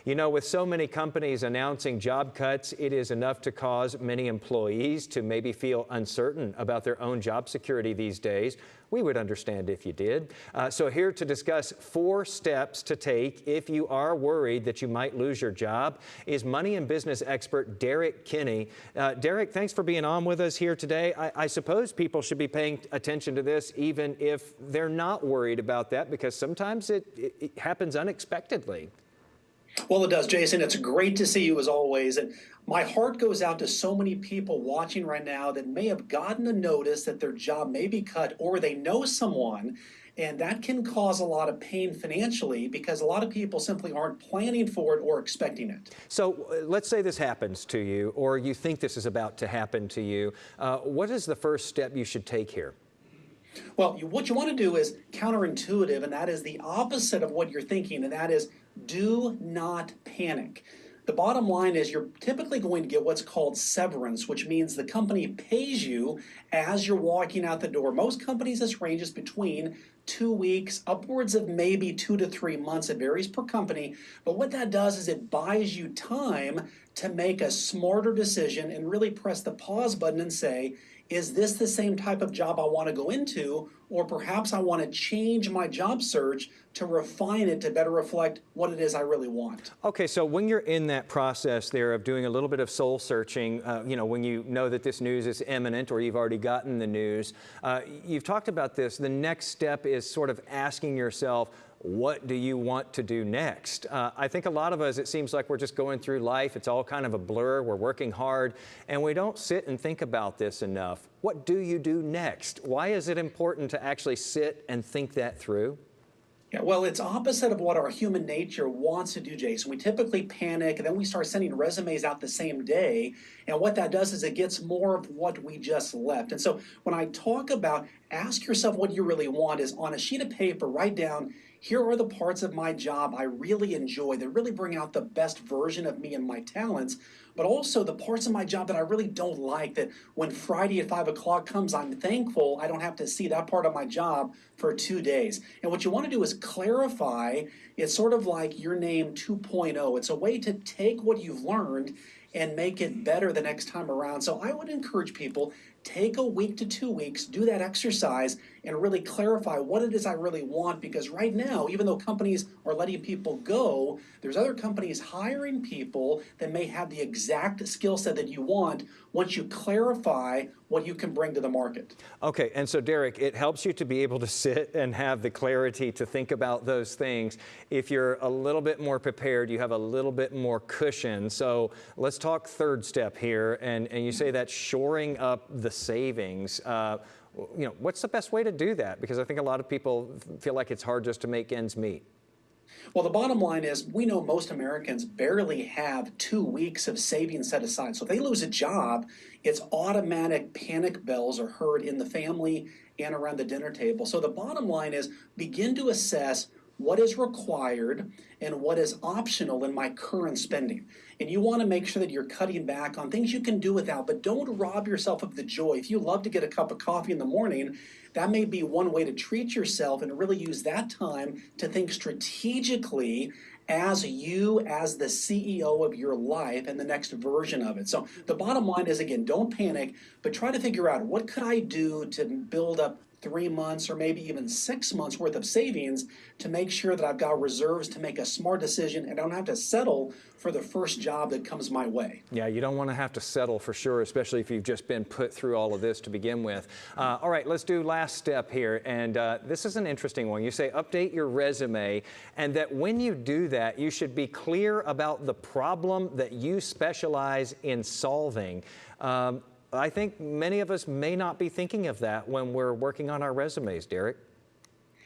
You know, with so many companies announcing job cuts, it is enough to cause many employees to maybe feel uncertain about their own job security these days. We would understand if you did. So here to discuss 4 steps to take if you are worried that you might lose your job is money and business expert Derrick Kinney. Derrick, thanks for being on with us here today. I suppose people should be paying attention to this even if they're not worried about that, because sometimes it happens unexpectedly. Well, it does, Jason. It's great to see you as always. And my heart goes out to so many people watching right now that may have gotten a notice that their job may be cut, or they know someone, and that can cause a lot of pain financially because a lot of people simply aren't planning for it or expecting it. So let's say this happens to you, or you think this is about to happen to you. What is the first step you should take here? Well, what you want to do is counterintuitive, and that is the opposite of what you're thinking, and that is do not panic. The bottom line is you're typically going to get what's called severance, which means the company pays you as you're walking out the door. Most companies, this ranges between 2 weeks, upwards of maybe 2 to 3 months. It varies per company. But what that does is it buys you time to make a smarter decision and really press the pause button and say, is this the same type of job I want to go into? Or perhaps I want to change my job search to refine it to better reflect what it is I really want. Okay, so when you're in that process there of doing a little bit of soul searching, when you know that this news is imminent or you've already gotten the news, you've talked about this. The next step is sort of asking yourself, what do you want to do next? I think a lot of us, it seems like we're just going through life. It's all kind of a blur. We're working hard, and we don't sit and think about this enough. What do you do next? Why is it important to actually sit and think that through? Yeah, well, it's opposite of what our human nature wants to do, Jason. We typically panic, and then we start sending resumes out the same day. And what that does is it gets more of what we just left. And so when I talk about ask yourself what you really want is on a sheet of paper, write down, here are the parts of my job I really enjoy that really bring out the best version of me and my talents, but also the parts of my job that I really don't like, that when Friday at 5 o'clock comes, I'm thankful I don't have to see that part of my job for 2 days. And what you want to do is clarify. It's sort of like your name 2.0. It's a way to take what you've learned and make it better the next time around. So I would encourage people, take a week to 2 weeks, do that exercise, and really clarify what it is I really want. Because right now, even though companies are letting people go, there's other companies hiring people that may have the exact skill set that you want once you clarify what you can bring to the market. Okay, and so Derrick, it helps you to be able to sit and have the clarity to think about those things. If you're a little bit more prepared, you have a little bit more cushion. So let's talk third step here, and you say that's shoring up the savings. What's the best way to do that? Because I think a lot of people feel like it's hard just to make ends meet. Well, the bottom line is we know most Americans barely have 2 weeks of savings set aside. So if they lose a job, it's automatic panic bells are heard in the family and around the dinner table. So the bottom line is begin to assess what is required and what is optional in my current spending. And you want to make sure that you're cutting back on things you can do without, but don't rob yourself of the joy. If you love to get a cup of coffee in the morning, that may be one way to treat yourself and really use that time to think strategically as you, as the CEO of your life and the next version of it. So the bottom line is, again, don't panic, but try to figure out what could I do to build up 3 months or maybe even 6 months worth of savings to make sure that I've got reserves to make a smart decision and I don't have to settle for the first job that comes my way. Yeah, you don't want to have to settle for sure, especially if you've just been put through all of this to begin with. All right, let's do last step here, and this is an interesting one. You say update your resume, and that when you do that, you should be clear about the problem that you specialize in solving. I think many of us may not be thinking of that when we're working on our resumes, Derrick.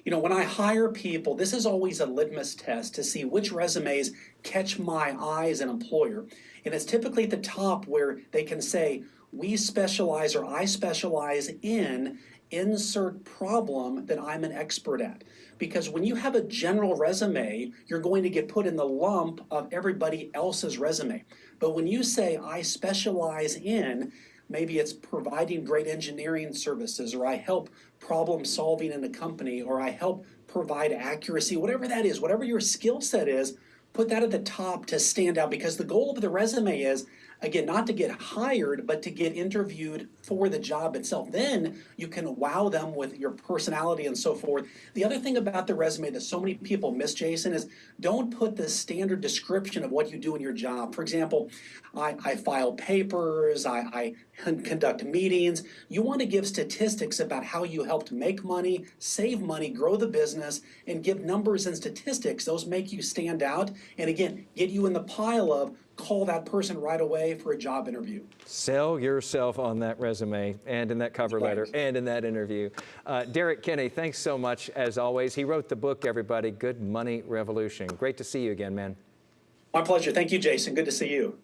You know, when I hire people, this is always a litmus test to see which resumes catch my eye as an employer. And it's typically at the top where they can say, we specialize or I specialize in insert problem that I'm an expert at. Because when you have a general resume, you're going to get put in the lump of everybody else's resume. But when you say I specialize in, maybe it's providing great engineering services, or I help problem solving in a company, or I help provide accuracy, whatever that is, whatever your skill set is, put that at the top to stand out, because the goal of the resume is, again, not to get hired, but to get interviewed for the job itself. Then you can wow them with your personality and so forth. The other thing about the resume that so many people miss, Jason, is don't put the standard description of what you do in your job. For example, I file papers, I conduct meetings. You want to give statistics about how you helped make money, save money, grow the business, and give numbers and statistics. Those make you stand out, and again, get you in the pile of call that person right away for a job interview. Sell yourself on that resume and in that cover letter and in that interview. Derrick Kinney, thanks so much as always. He wrote the book, everybody, Good Money Revolution. Great to see you again, man. My pleasure. Thank you, Jason. Good to see you.